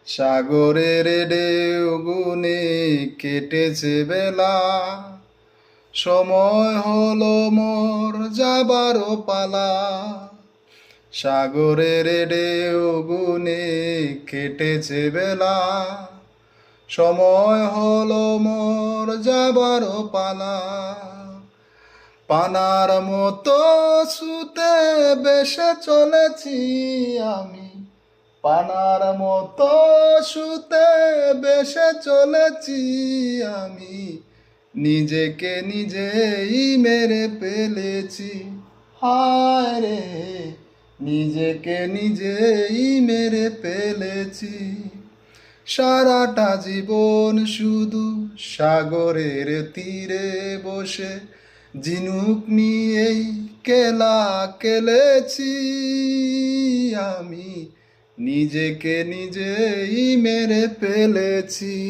সাগরের ঢেউ গুনে কেটেছে বেলা, সময় হলো মোর যাবারও পালা। সাগরের ঢেউ গুনে কেটেছে বেলা, সময় হলো মোর যাবারও পালা। পানার মতো ছুতে বেসে চলেছি আমি, পানার মতো ছুতে বেসে চলেছি আমি, নিজেকে নিজেই মেরে ফেলেছি। হায় রে, নিজেকে নিজেই মেরে ফেলেছি। সারাটা জীবন শুধু সাগরের তীরে বসে ঝিনুক নিয়েই কেলা কেলেছি আমি, নিজেকে নিজেই মেরে ফেলেছি।